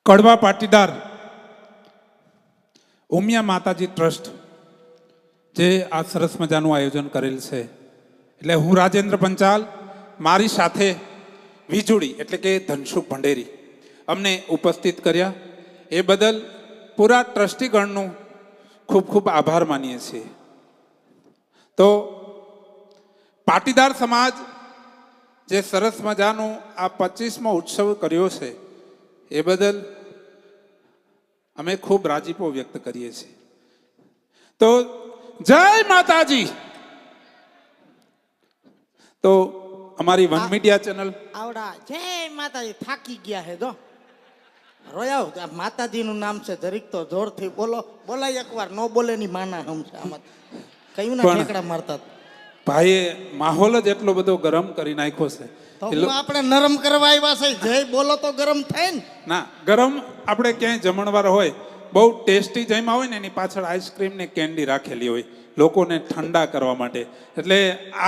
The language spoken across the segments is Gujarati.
કડવા પાટીદાર ઉમિયા માતાજી ટ્રસ્ટ જે આ સરસ મજાનું આયોજન કરેલ છે, એટલે હું રાજેન્દ્ર પંચાલ, મારી સાથે વીજળી એટલે કે ધનસુખ ભંડેરી અમને ઉપસ્થિત કર્યા એ બદલ પૂરા ટ્રસ્ટીગણનું ખૂબ ખૂબ આભાર માનીએ છીએ. તો પાટીદાર સમાજ જે સરસ મજાનું આ 25મો ઉત્સવ કર્યો છે એ બદલ અમે ખૂબ રાજીપો વ્યક્ત કરીએ છીએ. તો જય માતાજી. તો અમારી વન મીડિયા ચેનલ આવડા જય માતાજી થાકી ગયા હે જો રોયા. માતાજીનું નામ છે, જરીક તો જોરથી બોલો. બોલાય એકવાર, નો બોલે ની માના હમશે. આમાં કયું ના ઠેકડા મારતા ભાઈએ માહોલ જ એટલો બધો ગરમ કરી નાખ્યો છે. તો આપણે નરમ કરવા આવ્યા છે. જય બોલો તો ગરમ થાય ને. ના, ગરમ આપણે ક્યાંય જમણવાર હોય બહુ ટેસ્ટી જમ્યા હોય ને એની પાછળ આઈસ્ક્રીમ ને કેન્ડી રાખેલી હોય લોકોને ઠંડા કરવા માટે. એટલે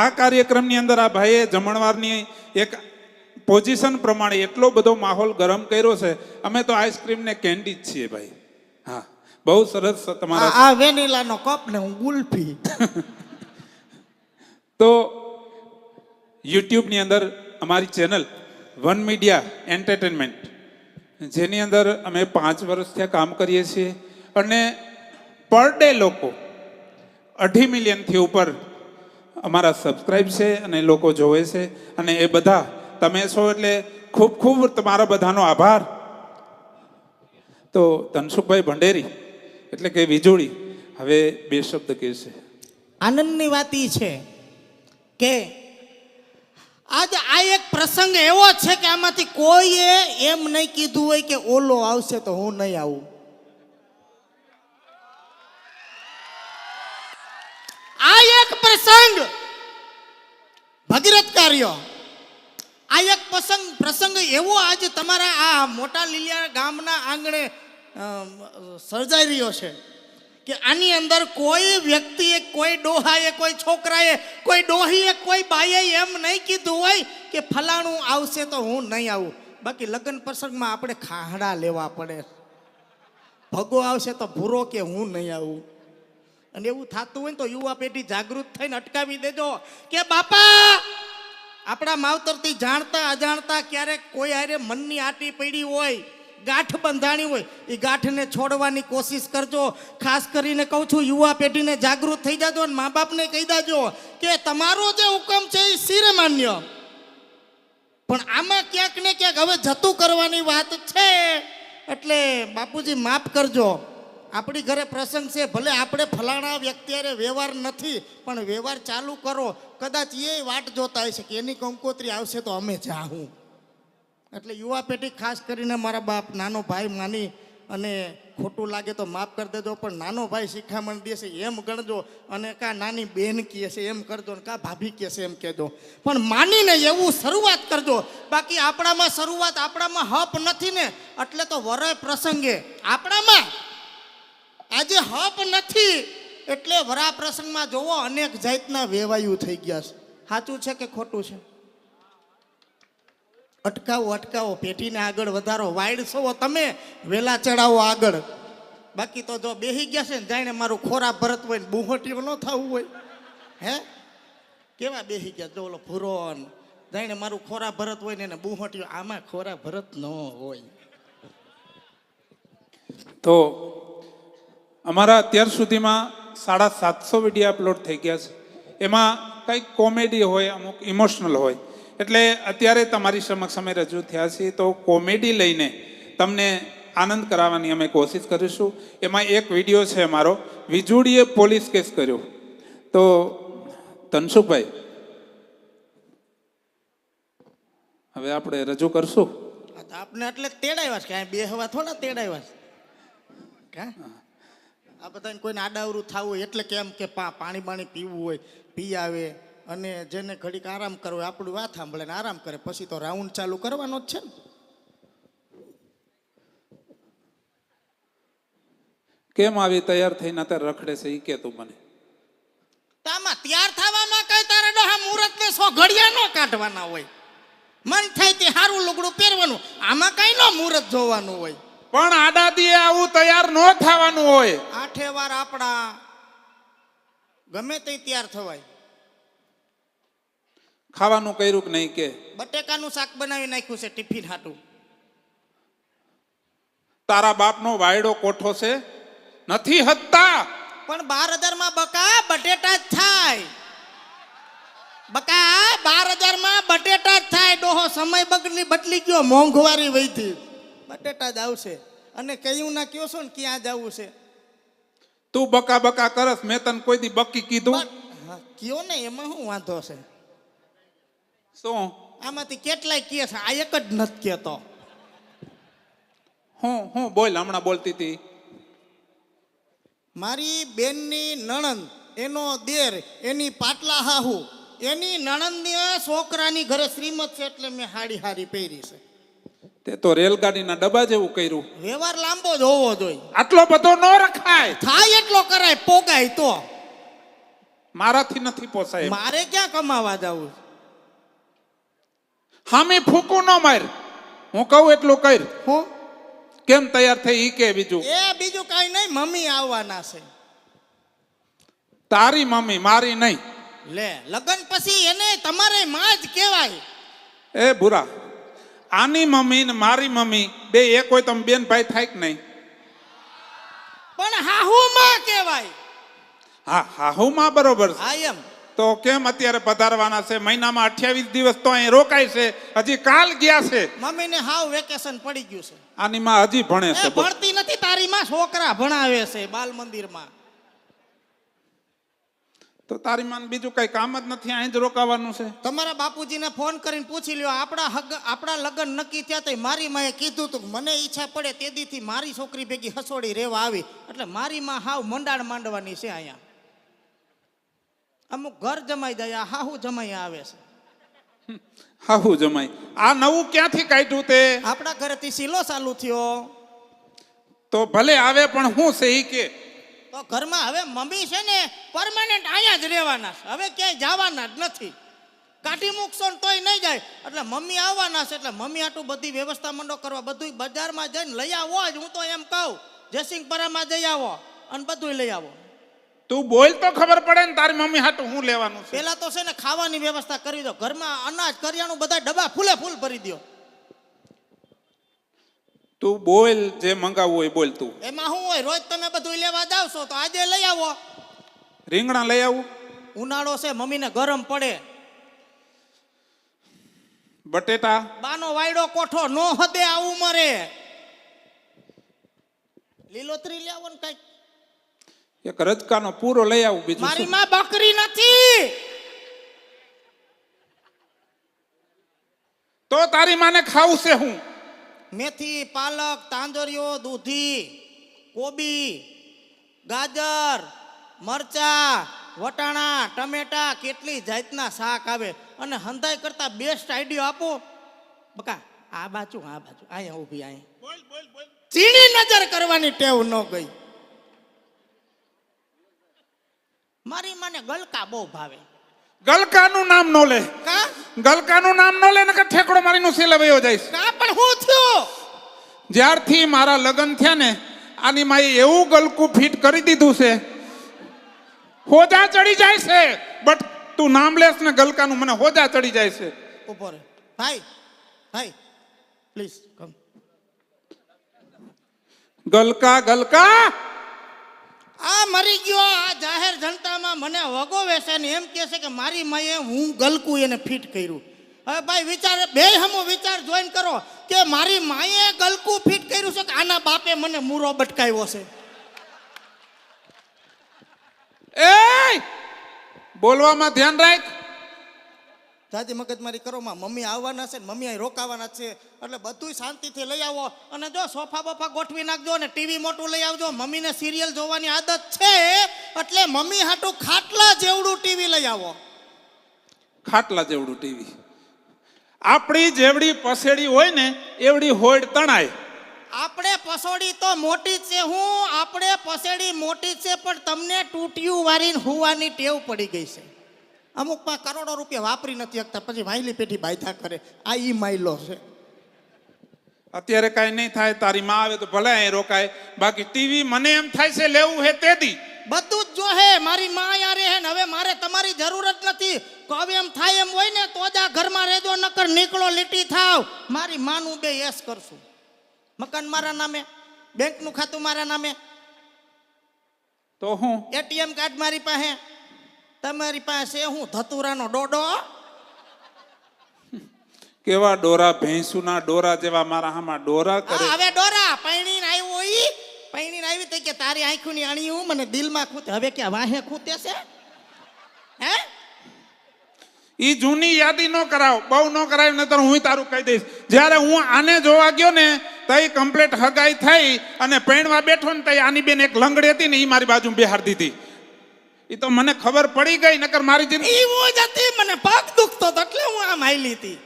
આ કાર્યક્રમની અંદર આ ભાઈએ જમણવારની એક પોઝિશન પ્રમાણે એટલો બધો માહોલ ગરમ કર્યો છે. અમે તો આઈસ્ક્રીમ ને કેન્ડી જ છીએ ભાઈ. હા, બહુ સરસ તમારા આ વેનીલાનો કપ ને હું ગુલ્ફી. તો યુટ્યુબની અંદર અમારી ચેનલ વન મીડિયા એન્ટરટેનમેન્ટ, જેની અંદર અમે 5 વર્ષથી કામ કરીએ છીએ અને પર ડે લોકો 2.5 મિલિયનથી ઉપર અમારા સબસ્ક્રાઈબ છે અને લોકો જોવે છે. અને એ બધા તમે છો એટલે ખૂબ ખૂબ તમારા બધાનો આભાર. તો ધનસુખભાઈ ભંડેરી એટલે કે વીજળી હવે 2 શબ્દ કહેશે. આનંદની વાત ઈ છે કે આજે આ એક પ્રસંગ એવો છે કે આમાંથી કોઈએ એમ નહીં કીધું હોય કે ઓલો આવશે તો હું નહીં આવું. આ એક પ્રસંગ ભગીરથ કાર્ય, આ એક પ્રસંગ એવો આજે તમારા આ મોટા લીલિયા ગામના આંગણે સર્જાઈ રહ્યો છે કે આની અંદર કોઈ વ્યક્તિએ, કોઈ ડોહાએ, કોઈ છોકરાએ, કોઈ ડોહીએ, કોઈ બાઈએ એમ નહીં કીધું હોય કે ફલાણું આવશે તો હું નહીં આવું. બાકી લગ્ન પ્રસંગમાં આપણે ખાહડા લેવા પડે. ભગો આવશે તો ભૂરો કે હું નહીં આવું. અને એવું થતું હોય ને તો યુવા પેઢી જાગૃત થઈને અટકાવી દેજો કે બાપા આપણા માવતરથી જાણતા અજાણતા ક્યારેક કોઈ હારે મનની આટી પડી હોય, ગાંઠ બંધાણી હોય, એ ગાંઠને છોડવાની કોશિશ કરજો. ખાસ કરીને કહું છું યુવા પેઢીને જાગૃત થઈ જાજો અને મા બાપને કહી દેજો કે તમારો જે હુકમ છે એ શિરે માન્ય, પણ આમાં ક્યાંક ને ક્યાંક હવે જતું કરવાની વાત છે. એટલે બાપુજી માફ કરજો, આપણી ઘરે પ્રસંગ છે, ભલે આપણે ફલાણા વ્યક્તિ હારે વ્યવહાર નથી પણ વ્યવહાર ચાલુ કરો. કદાચ એ વાટ જોતા હશે કે એની કંકોત્રી આવશે તો અમે જાઉં. એટલે યુવા પેઢી ખાસ કરીને મારા બાપ નાનો ભાઈ માની અને ખોટું લાગે તો માફ કરી દેજો, પણ નાનો ભાઈ શિખામણ દેશે એમ ગણજો. અને કા નાની બેન કહે છે એમ કરજો, ને કા ભાભી કહે છે એમ કહેજો, પણ માનીને એવું શરૂઆત કરજો. બાકી આપણામાં શરૂઆત, આપણામાં હપ નથી ને એટલે તો વરય પ્રસંગે આપણામાં આજે હપ નથી એટલે વરા પ્રસંગમાં જોવો અનેક જાતના વેવાયું થઈ ગયા છે. સાચું છે કે ખોટું છે? અટકાવો, પેઢીને આગળ વધારો. વાઇડ છો તમે, વેલા ચડાવો આગળ. બાકી તો જો બેહી ગયા છે ને જાણે મારું ખોરા ભરત હોય ને બુહટીઓ ન થવું હોય. હે કેવા બેહી ગયા જો ઓલો ભૂરો જાણે મારું ખોરા ભરત હોય ને એને બુહટીઓ. આમાં ખોરા ભરત ન હોય. તો અમારા અત્યાર સુધીમાં 750 વિડીયો અપલોડ થઈ ગયા છે. એમાં કંઈક કોમેડી હોય, અમુક ઇમોશનલ હોય. એટલે અત્યારે તમારી સમક્ષ અમે રજૂ થયા છીએ તો કોમેડી લઈને તમને આનંદ કરાવવાની અમે કોશિશ કરીશું. એમાં એક વિડીયો છે અમારો, વીજળીએ પોલીસ કેસ કર્યો. તો ધનસુખભાઈ હવે આપણે રજૂ કરશું. આપને એટલે તેડાવ્યા છે, બે હવા થોડા તેડાવ્યા છે. આ બધાને કોઈને આડાવરું થવું હોય એટલે કેમ કે પાણી બાણી પીવું હોય પી આવે, અને જેને ઘડીક આરામ કરવો હોય આપણું વાત સાંભળે ને આરામ કરે, પછી તો રાઉન્ડ ચાલુ કરવાનો જ છે ને. કેમ આવી તૈયાર થઈને અત્યારે રખડે છે એ કે તું મને. આમાં તૈયાર થવામાં કઈ તારે ડોહા મુહૂર્ત ને 100 ઘડિયા નો કાઢવાના હોય. મન થાય તે સારું લુગડું પહેરવાનું, આમાં કઈ નો મુહૂર્ત જોવાનું હોય. પણ આડાદીએ આવું તૈયાર ન થવાનું હોય. 8 વાર આપણા ગમે તે તૈયાર થવાય. ખાવાનું કર્યું કે નહીં કે? બટેકાનું શાક બનાવી નાખ્યું છે ટિફિન હાટું. તારા બાપનો વાયડો કોઠો છે, નથી હદતા. પણ 12,000 માં બકા બટેટા જ થાય. બકા 12,000 માં બટેટા જ થાય. ડોહો સમય બદલી ગયો, મોંઘવારી વધી, બટેટા જ આવશે. અને કયું ના કયો છો ને ક્યાં જવું છે? તું બકા બકા કરસ, મેં તને કોઈ દી બકી કીધું? કયો ને એમાં શું વાંધો છે? શું આમાંથી કેટલાય કહે છે, આ એક જ નથી કહેતો. હું બોલ, હમણાં બોલતી હતી. મારી બેનની નણંદ, એનો દેર, એની પાટલા હાહુ, એની નણંદની છોકરાની ઘરે શ્રીમત છે એટલે મેં હાડી પહેરી છે. તે તો રેલગાડીના ડબ્બા જેવું કર્યું. વ્યવહાર લાંબો જ હોવો જોઈએ. આટલો બધો ન રખાય. થાય એટલો કરાય, પોગાય તો. મારાથી નથી પોસાય. મારે ક્યાં કમાવા જવું? હામી ફૂકું ન માર, હું કહું એટલું કર. હું કેમ તૈયાર થઈ ઈ કે બીજું? એ બીજું કઈ નહીં, મમ્મી આવવાના છે. તારી મમ્મી, મારી નહીં. લે, લગ્ન પછી એને તમારે માં જ કહેવાય. એ ભૂરા, આની મમ્મી ને મારી મમ્મી બે એક હોય, તમે બેન ભાઈ થાય કે નહીં? પણ હાહુ માં કહેવાય. હા હાહુ માં બરોબર છે. હા એમ. તો કેમ અત્યારે પધારવાના છે? મહિનામાં 28 દિવસ તો અહીં રોકાય છે, હજી કાલ ગયા છે. મમ્મીને હાવ વેકેશન પડી ગયું છે. આની માં હજી ભણે એ છે. ભણતી નથી, તારી માં છોકરા ભણાવે છે બાલ મંદિરમાં. તો તારી માં બીજું કઈ કામ જ નથી, અહીં જ રોકાવાનું છે. તમારા બાપુજીને ફોન કરીને પૂછી લ્યો, આપણા લગ્ન નક્કી થયા તો મારી માએ કીધું તું મને ઈચ્છા પડે તે દીથી મારી છોકરી ભેગી હસોડી રહેવા આવી, એટલે મારી માં હાવ મંડાણ માંડવાની છે અહીંયા. અમુક ઘર જમાઈ જાય, હાહુ જમાઈ આવે છે. હાહુ જમાઈ આ નવું ક્યાંથી કાઢ્યું તે? આપણા ઘરેથી સિલો ચાલુ થયો. તો ભલે આવે, પણ હું છે ઈ કે? તો ઘરમાં હવે મમ્મી છે ને પરમાનન્ટ અહીંયા જ રહેવાના છે, હવે ક્યાંય જવાના જ નથી. કાઢી મૂકશો ને તોય નહીં જાય, એટલે મમ્મી આવવાના છે. એટલે મમ્મી આટલું બધી વ્યવસ્થા મંડો કરવા, બધું બજારમાં જઈને લઈ આવો જ. હું તો એમ કહું, જયસિંહપરામાં જઈ આવો અને બધું લઈ આવો. તું બોલ તો ખબર પડે ને, તારી મમ્મી હાટું હું લેવાનું છે. પેલા તો છે ને ખાવાની વ્યવસ્થા કરી દો, ઘરમાં અનાજ કરિયાણું બધા ડબ્બા ફૂલે ફૂલ ભરી દો. તું બોલ, જે મંગાવવું હોય બોલ તું. એમાં શું હોય, રોજ તમે બધું લેવા જાવ છો તો આજે લઈ આવો. રીંગણા લઈ આવું. ઉનાળો છે, મમ્મીને ગરમ પડે. બટેટા. બાનો વાયડો કોઠો નો હદે આવું મરે. લીલોતરી લઈ આવો ને કઈક. એક રજકાનો પૂરો લઈ આવું. બીજું મારી શું? માં બકરી નથી. તો તારી માને ખાવું છે હું? મેથી, પાલક, તાંદોરીઓ, દૂધી, કોબી, ગાજર, મરચા, વટાણા, ટમેટા, કેટલી જાતના શાક આવે. અને હંધાઈ કરતા બેસ્ટ આઈડિયો આપો બકા. આ બાજુ અહીંયા ઊભી, અહીંયા બોલ બોલ બોલ. ચીણી નજર કરવાની ટેવ ન ગઈ. મારી માને ગલકા બહુ ભાવે. ગલકાનું નામ નો લે. કા ગલકાનું નામ નો લે, નકર ઠેકડો મારીનો સેલે વયો જાય. કા પણ હું થયું? જ્યારથી મારા લગ્ન થયા ને, આની માએ એવું ગલકું ફિટ કરી દીધું છે, હોજા ચડી જાય છે. બટ તું નામ લેસ ને ગલકાનું, મને હોજા ચડી જાય છે. ઉભો રે ભાઈ, ભાઈ પ્લીઝ કમ. ગલકા ગલકા આ મરી ગયો. આ જાહેર જનતામાં મને વગોવે છે ને એમ કહે છે કે મારી માએ હું ગલકું એને ફિટ કર્યું. હવે ભાઈ વિચાર, બે હમો વિચાર જોઈન કરો કે મારી માએ ગલકું ફિટ કર્યું છે કે આના બાપે મને મૂરો બટકાવ્યો છે. એ બોલવામાં ધ્યાન રાખ. જાજી મગજમારી કરો માં. મમ્મી આવવાના છે ને મમ્મી અહીં રોકાવાના છે, એટલે બધું શાંતિથી લઈ આવો. અને જો સોફા બોફા ગોઠવી નાખજો ને ટીવી મોટું લઈ આવજો. મમ્મીને સિરિયલ જોવાની આદત છે, એટલે મમ્મી હાટું ખાટલા જેવડું ટીવી લઈ આવો. ખાટલા જેવડું ટીવી. આપણી જેવડી પસેડી હોય ને એવડી હોડ તણાય. આપણે પસોડી તો મોટી જ છે, આપણે પસેડી મોટી છે, પણ તમને તૂટિયું વારીને હુવાની ટેવ પડી ગઈ છે. અમુક માં કરોડો રૂપિયા વાપરી નથી શકતા, પછી વાયલી પેઢી બાયધા કરે. આ ઈ માયલો છે. અત્યારે કાંઈ નહીં થાય, તારી માં આવે તો ભલે અહીં રોકાય, બાકી ટીવી મને એમ થાય છે લેવું હે તેદી. બધું જ જો હે મારી માં યારે હે ને હવે મારે તમારી જરૂર જ નથી. તો હવે એમ થાય એમ હોય ને તો જ આ ઘરમાં રહેજો, નકર નીકળો લીટી થાવ. મારી માનું બે યસ કરશું. મકાન મારા નામે, બેંકનું ખાતું મારા નામે, તો હું એટીએમ કાર્ડ મારી પાસે, તમારી પાસે હું ધતુરાનો ડોડો. કેવા ડોરા, ભેંસુના ડોરા જેવા મારા હામાં ડોરા કરે. હવે ડોરા પૈણીને આવ્યો ઈ પૈણીને આવી તો કે તારી આંખોની અણીયું મને દિલમાં ખૂતે. હવે ક્યાં વાહે ખૂતે છે હે? ઈ જૂની યાદી નો કરાવ, બહુ નો કરાવ, નતર હું તારું કહી દઈશ. જ્યારે હું આને જોવા ગયો ને તઈ કમ્પ્લીટ હગાઈ થઈ અને પૈણવા બેઠો ને તઈ આની બેન એક લંગડી હતી ને ઈ મારી બાજુ બેહાર દીધી. ઈ તો મને ખબર પડી ગઈ, નકર મારી જિંદગી ઈ હું જ હતી. મને પગ દુખતો તો એટલે હું આમ હાલી હતી.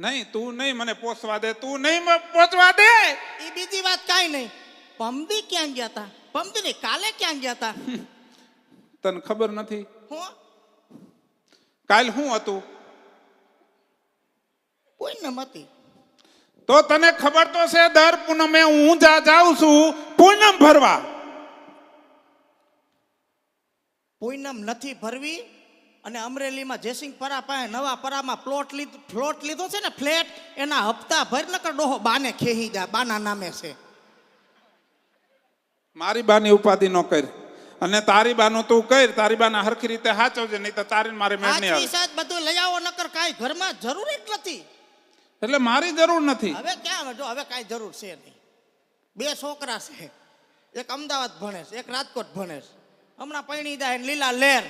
નહીં તું નહીં મને પોસવા દે, તું નહીં પોચવા દે. ઈ બીજી વાત કાઈ નહીં. પમદી ક્યાં ગયા તા? પમદી નહીં, કાલે ક્યાં ગયા તા? તને ખબર નથી હું કાલ શું હતું? કોઈ ન મતી. તો તને ખબર તો છે દર પૂનમે હું જાઉં છું પૂનમ ભરવા. પૂનમ નથી ભરવી. અને અમરેલીમાં જયસિંહપરા પાસે નવા પરામાં ફ્લોટ લીધો છે ને, ફ્લેટ, એના હપ્તા ભર નકર ડોહો બાને ખેહી જા. બાના નામે છે. મારી બાની ઉપાધિ નો કર અને તારી બાનું તું કર. તારી બાને હરખી રીતે હાચવજે, નહીં તો તારી મારે મેળ નહીં આવે. સાથ બધું લઈ આવો, નકર કાંઈ ઘરમાં જરૂર જ નથી. એટલે મારી જરૂર નથી. હવે ક્યાં જો હવે કાંઈ જરૂર છે નહીં. બે છોકરા છે, એક અમદાવાદ ભણે છે, એક રાજકોટ ભણે છે. હમણાં પૈણી જાય લીલા લેર,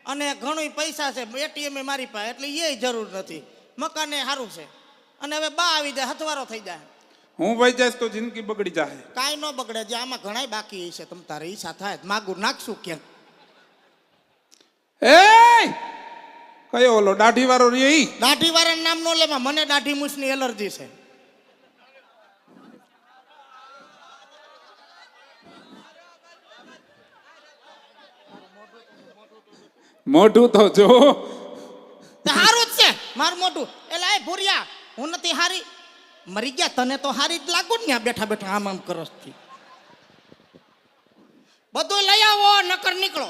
અને ઘણું પૈસા છે, એટીએમ મારી પાસે, એટલે એ જરૂર નથી. મકાને સારું છે, અને હવે બા આવી જાય હથવારો થઈ જાય. હું વહી જઈશ તો જિંદગી બગડી જાય. કાંઈ ન બગડે. જે આમાં ઘણાય બાકી છે, તમ તારે ઈચ્છા થાય માગું નાખશું ક્યાંક. એ કયો ઓલો દાઢી વાળો રે? ઈ દાઢી વાળાનું નામ નો લેવા, મને દાઢી મૂછની એલર્જી છે. મોઢું તો જો હારું જ છે મારું મોઢું. એટલે આ ભૂરિયા હું નથી હારી. મરી ગયા તને તો હારી જ લાગુ ને બેઠા બેઠા આમ આમ કરસ થી. બધું લઈ આવો, નકર નીકળો.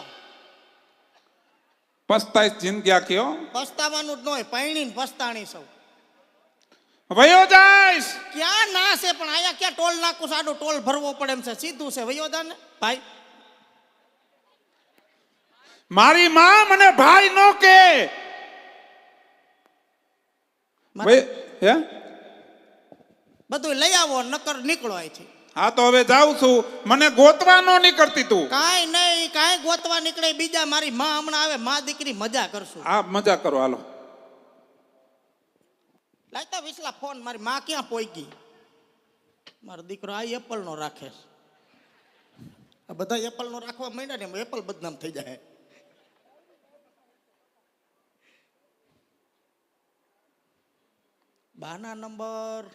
પસ્તાઈશ જિંદગી આખી. હો પસ્તાવાનું જ ન હોય, પૈણી ને પસ્તાણી સૌ. વયો જાઈશ. ક્યાં ના છે પણ આયા ક્યાં ટોલ નાખું? સાડું ટોલ ભરવો પડે એમ છે. સીધું છે. વયો જા ને ભાઈ. મારી માં મને ભાઈ નો કે. હે બધું લઈ આવો, નકર નીકળો અહીંથી. હા તો હવે જાઉં છું. મને ગોતવા નો નીકળતી તું. કાંઈ નહીં, કાંઈ ગોતવા નીકળે બીજા. મારી માં હમણાં આવે, માં દીકરી મજા કરશું. આ મજા કરો હાલો. લાગતા વિસલા ફોન. મારી માં ક્યાં પોઈ મારો દીકરો આ એપલ નો રાખે. આ બધા એપલ નો રાખવા માંડ્યા ને એપલ બદનામ થઈ જાય. બાના નંબર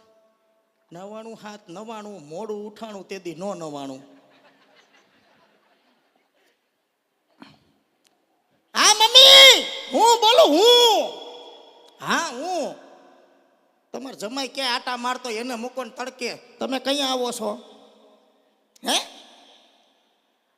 97 મોડું ઉઠાણું તેદી નો 99. હા મમ્મી, હું બોલું. હા હું. તમાર જમાઈ ક્યાં આટા મારતો એને મૂકો ને તડકે. તમે કઈ આવો છો? હે?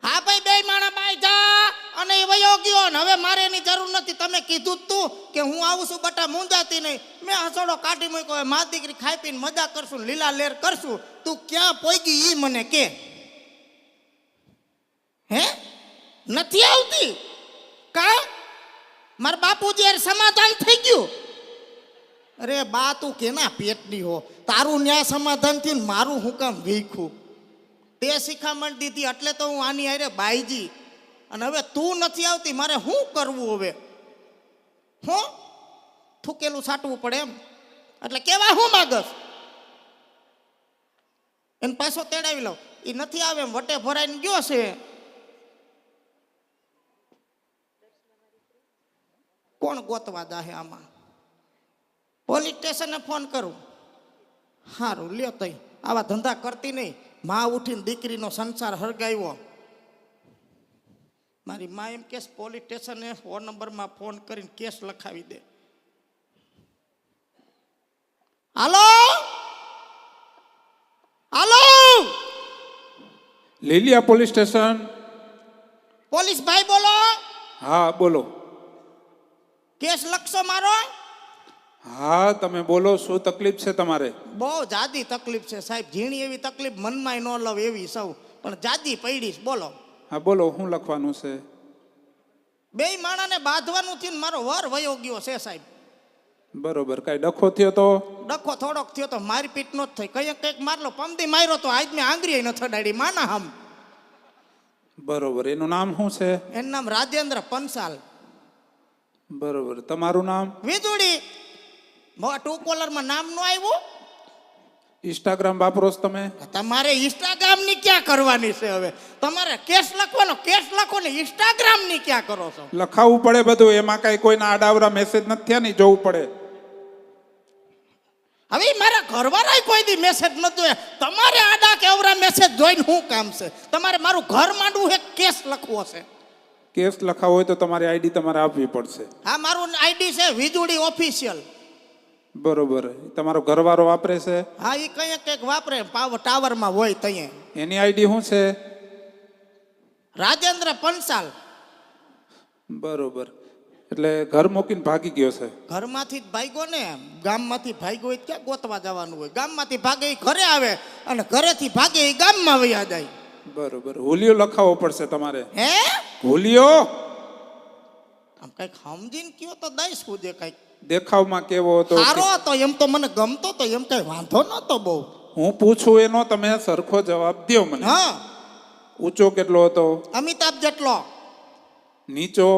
હા ભાઈ, બે માણા બાઈ જા અને એ વયો ગયો ને હવે મારે એની જરૂર નથી. તમે કીધું જ તું કે હું આવું છું બટા, મૂંઝાતી નહીં. મેં હસડો કાઢી મૂક્યો. મા દીકરી ખાઈ પીને મજા કરશું, લીલા લેર કરશું. તું ક્યાં પોઈ ઈ મને કે. હે? નથી આવતી કા? મારા બાપુજી યાર સમાધાન થઈ ગયું. અરે બા તું કેના પેટની હો? તારું ન્યા સમાધાન થયું ને મારું હું કામ વીખું? તે શિખામણ દીધી એટલે તો હું આની હારે બાઈજી. અને હવે તું નથી આવતી, મારે શું કરવું હવે? હું થૂકેલું સાટવું પડે એમ? એટલે કેવા હું માગસ? એને પાછો તેડાવી લઉં. એ નથી આવે એમ વટે ભરાઈને ગયો છે. કોણ ગોતવા જાહે આમાં? પોલીસ સ્ટેશને ફોન કરું. સારું લ્યો તઈ. આવા ધંધા કરતી નહીં. માં ઉઠીને દીકરીનો સંસાર હરગાવ્યો. મારી માં એમ કેસ પોલીસ સ્ટેશને ફોન નંબરમાં ફોન કરીને કેસ લખાવી દે. હાલો હાલો લીલિયા પોલીસ સ્ટેશન. પોલીસ ભાઈ બોલો. હા બોલો. કેસ લખશો મારો? હા તમે બોલો, શું તકલીફ છે તમારે? બહુ જાદી તકલીફ છે સાહેબ, ઝીણી એવી તકલીફ મનમાં ન લવ એવી સૌ, પણ જાદી પડી છે. બોલો. હા બોલો, શું લખવાનું છે? બે માણાને બાંધવાનું થયું ને મારો વર વયો ગયો છે સાહેબ. બરોબર, કઈ ડખો થયો તો? ડખો થોડોક થયો તો, મારી પીટ નો જ થઈ. કંઈક મારલો, પમદી માર્યો તો આજ મેં આંગળી ન થડાડી માના હમ. બરોબર, એનું નામ શું છે? એનું નામ રાજેન્દ્ર પંચાલ. બરોબર, તમારું નામ? વીજળી. ટુ કોલર માં નામ નો આવ્યું? ઇન્સ્ટાગ્રામ વાપરો છો તમે? તમારે ઇન્સ્ટાગ્રામ ની ક્યાં કરવાની છે હવે? તમારે કેસ લખવાનો, કેસ લખો ને ઇન્સ્ટાગ્રામ ની ક્યાં કરો છો? લખાવવું પડે બધું, એમાં કઈ કોઈના આડાવરા મેસેજ નથી થયા ને, જોવું પડે. હવે મારા ઘરવાળા કોઈ દી મેસેજ ન જોયા, તમારે આડા કેવરા મેસેજ જોઈને શું કામ છે? તમારે મારું ઘર માંડવું છે, કેસ લખવો છે. કેસ લખાવો હોય તો તમારી આઈડી તમારે આપવી પડશે. હા, મારું આઈડી છે વીજળી ઓફિશિયલ. બરોબર, તમારો ઘરવાળો વાપરે છે? હા, એ કંઈક વાપરે, ટાવર માં હોય તઈએ. એની આઈડી શું છે? રાજેન્દ્ર પંચાલ. બરોબર, એટલે ઘર મૂકીને ભાગી ગયો છે? ઘરમાંથી જ ભાગ્યો ને, ગામમાંથી ભાગ્યો હોય ક્યાં ગોતવા જવાનું હોય? ગામમાંથી ભાગે એ ઘરે આવે, અને ઘરેથી ભાગે એ ગામમાં વયા જાય. બરોબર, હુલિયો લખાવવો પડશે તમારે. હે? હુલિયો આમ કઈક સમજીને કયો તો દઈશ કુદે કઈક. દેખાવમાં કેવો હતો? સારો હતો, એમ તો મને ગમતો તો, એમ કઈ વાંધો નતો બહુ. હું પૂછું એનો તમે સરખો જવાબ દ્યો મને. હા. ઊંચો કેટલો હતો? અમિતાભ જેટલો. નીચો?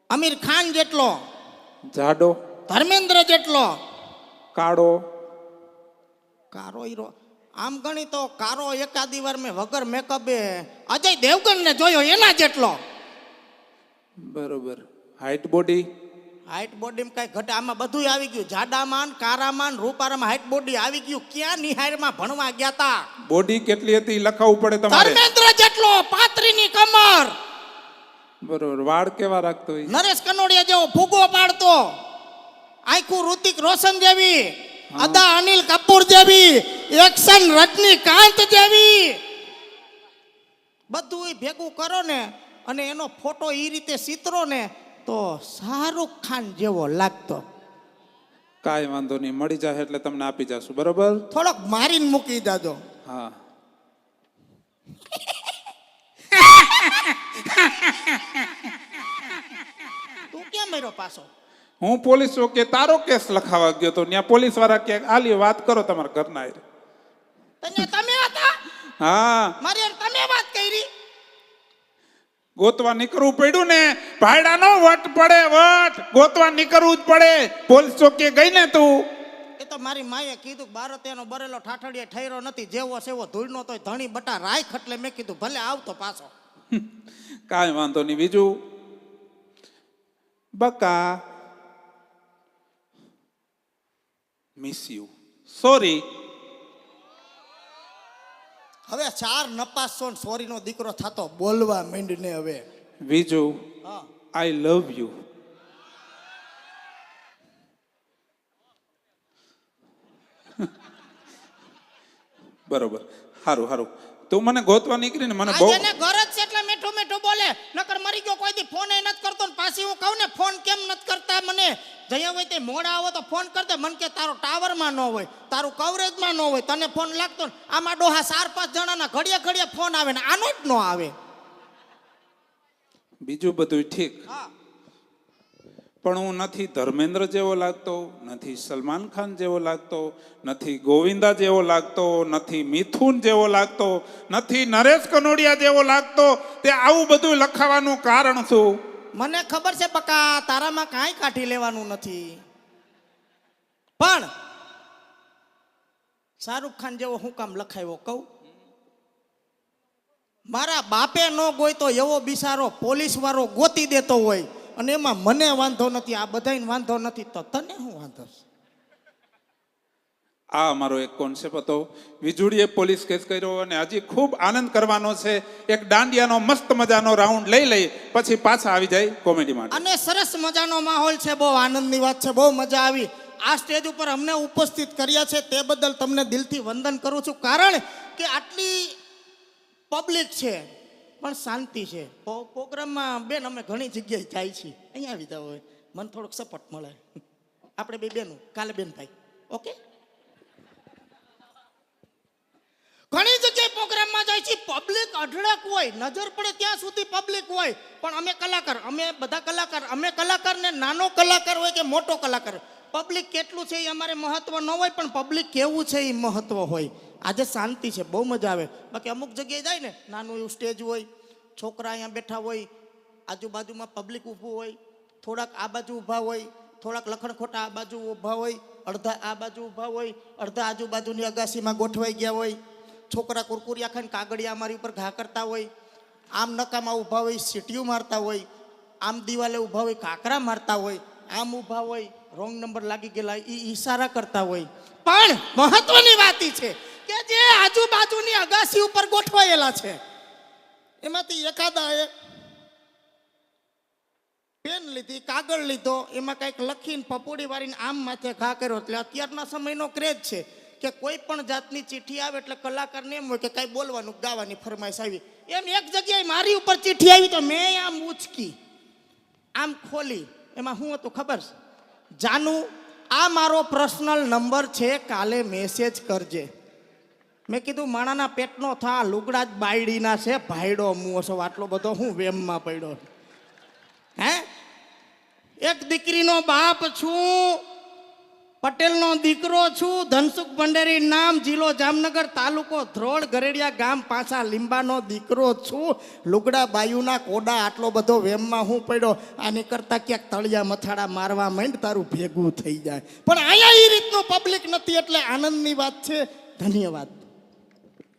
આમિર ખાન જેટલો. જાડો? ધર્મેન્દ્ર જેટલો. કાળો? કારો હીરો. આમ ગણી તો કારો એકાદી વાર મેં વગર મેકઅપે અજય દેવગન ને જોયો એના જેટલો. બરોબર, હાઈટ બોડી? હાઈટ બોડી કઈ ઘટે, આમાં બધું આવી ગયું. જાડામાન, કારામાન, રૂપારામાં હાઈટ બોડી આવી ગયું. ક્યાં નિહારમાં ભણવા ગયા તા? બોડી કેટલી હતી લખાવવું પડે તમારે. ધર્મેન્દ્ર જેટલો, પાત્રીની કમર. બરોબર, વાળ કેવા રાખતો હોય? નરેશ કનોડિયા જેવો ફૂગો પાડતો. આંખું ઋતિક રોશન જેવી, અદા અનિલ કપૂર જેવી, એક્શન રજનીકાંત જેવી. બધું ભેગું કરો ને અને એનો ફોટો એ રીતે ચિત્રો ને તો શાહરૂખ ખાન જેવો લાગતો. કાંઈ વાંધો નહીં, મળી જાય એટલે તમને આપી જશું. બરોબર, થોડોક મારીને મૂકી દેજો. હા. તું કેમ માર્યો પાછો? હું પોલીસ ચોકે તારો કેસ લખાવા ગયો તો ત્યાં પોલીસ વાળા ક્યાંક આલી વાત કરો તમારા ઘરના. તમે હતા? હા, મારી હારે તમે વાત કરી. ગોતવા નીકળવું પડ્યું ને, ભાડાનો વટ પડે, વટ ગોતવા નીકળવું જ પડે. પોલીસ ચોકે ગઈ ને તું? એ તો મારી માએ કીધું બારતિયાનો બરેલો ઠાઠડીએ ઠેરો નથી, જેવો સેવો ધૂળનો તોય ધણી બટા રાખ, એટલે મેં કીધું ભલે આવતો પાછો. કાંઈ વાંધો નહીં. બીજું? બકા મિસ યુ, સોરી. હવે 4 નપાસો ને સોરીનો દીકરો થતો બોલવા માંડીને હવે. બીજું? હા. આઈ લવ યુ. બરોબર, સારું સારું. તું મને ગોતવા નીકળીને મને બહુ આજે ગરજ છે એટલે મીઠું મીઠું બોલે, નકર મરી ગયો કોઈ દી ફોન એ નથી કરતો. ને પાછી હું કહું ને ફોન કેમ નથી કરતા મને, જયા હોય તે મોડા આવો તો ફોન કર દે. મને કે તારો ટાવરમાં ન હોય, તારું કવરેજમાં ન હોય, તને ફોન લાગતો ને. આમાં ડોહા 4-5 જણાના ઘડીએ ઘડીએ ફોન આવે ને આનો જ ન આવે. બીજું બધું ઠીક, હા. પણ હું નથી ધર્મેન્દ્ર જેવો લાગતો, નથી સલમાન ખાન જેવો લાગતો, નથી ગોવિંદા જેવો લાગતો, નથી મિથુન જેવો લાગતો, નથી નરેશ કનોડિયા જેવો લાગતો. તે આવું બધું લખાવાનું કારણ શું? મને ખબર છે બકા, તારામાં કાંઈ કાઢી લેવાનું નથી. પણ શાહરૂખ ખાન જેવો હું કામ લખાયો કહું? મારા બાપે ન ગોઈતો એવો બિચારો પોલીસ વાળો ગોતી દેતો હોય, અને એમાં મને વાંધો નથી, આ બધાને વાંધો નથી, તો તને શું વાંધો છે? આ અમારો એક કોન્સેપ્ટ હતો. વીજળીએ પોલીસ કેસ કર્યો અને હજી ખૂબ આનંદ કરવાનો છે. એક દાંડિયાનો મસ્ત મજાનો રાઉન્ડ લઈ પછી પાછા આવી જાય કોમેડી માટે. અને સરસ મજાનો માહોલ છે, બહુ આનંદની વાત છે, બહુ મજા આવી. આ સ્ટેજ ઉપર અમને ઉપસ્થિત કર્યા છે તે બદલ તમને દિલથી વંદન કરું છું. કારણ કે આટલી પબ્લિક છે પણ શાંતિ છે. પ્રોગ્રામમાં બેન અમે ઘણી જગ્યાએ જાય છીએ, અહીંયા આવી જાવ હોય મને થોડોક સપોર્ટ મળે. આપણે બે બેનું કાલે બેન ભાઈ ઓકે. ઘણી જગ્યાએ પ્રોગ્રામમાં જાય છે, પબ્લિક અઢળક હોય, નજર પડે ત્યાં સુધી પબ્લિક હોય, પણ અમે કલાકાર, અમે બધા કલાકાર, અમે કલાકાર ને નાનો કલાકાર હોય કે મોટો કલાકાર, પબ્લિક કેટલું છે એ અમારે મહત્વ ન હોય, પણ પબ્લિક કેવું છે એ મહત્વ હોય. આજે શાંતિ છે, બહુ મજા આવે. બાકી અમુક જગ્યાએ જાય ને નાનું એવું સ્ટેજ હોય, છોકરા અહીંયા બેઠા હોય, આજુબાજુમાં પબ્લિક ઊભું હોય, થોડાક આ બાજુ ઊભા હોય, થોડાક લખણ ખોટા આ બાજુ ઊભા હોય, અડધા આ બાજુ ઊભા હોય, અડધા આજુબાજુની અગાસીમાં ગોઠવાઈ ગયા હોય, છોકરા કુરકુરિયા ખાઈને કાગળિયા અમારી ઉપર ઘા કરતા હોય, આમ નકામાં ઊભા હોય સીટીયું મારતા હોય, આમ દિવાલે ઊભા હોય કાકરા મારતા હોય, આમ ઊભા હોય રોંગ નંબર લાગી ગયેલા એ ઈશારા કરતા હોય. પણ મહત્વની વાત એ છે કે જે આજુબાજુની અગાસી ઉપર ગોઠવાયેલા છે એમાંથી એકાદાએ પેન લીધી, કાગળ લીધો, એમાં કંઈક લખીને પપોડી વાળીને આમ માથે ઘા કર્યો. એટલે અત્યારના સમયનો ક્રેઝ છે કે કોઈ પણ જાતની ચિઠ્ઠી આવે એટલે કલાકારને એમ હોય કે કાંઈ બોલવાનું ગાવાની ફરમાઈશ આવી. એમ એક જગ્યાએ મારી ઉપર ચિઠ્ઠી આવી તો મેં આમ ઉચકી, આમ ખોલી, એમાં શું હતું ખબર છે? જાનુ આ મારો પર્સનલ નંબર છે, કાલે મેસેજ કરજે. મેં કીધું માણાના પેટનો થા, લુગડા જ બાયડીના છે, ભાઈડો મુઓ છો, આટલો બધો હું વેમમાં પડ્યો. હે, એક દીકરીનો બાપ છું, પટેલનો દીકરો છું, ધનસુખ ભંડેરી નામ, જિલ્લો જામનગર, તાલુકો ધ્રોળ, ગરેડિયા ગામ, પાછા લીંબાનો દીકરો છું, લુગડા બાયુના કોડા, આટલો બધો વેમમાં હું પડ્યો. આની કરતા ક્યાંક તળિયા મથાડા મારવા માંડ, તારું ભેગું થઈ જાય. પણ અહીંયા એ રીતનું પબ્લિક નથી, એટલે આનંદની વાત છે. ધન્યવાદ.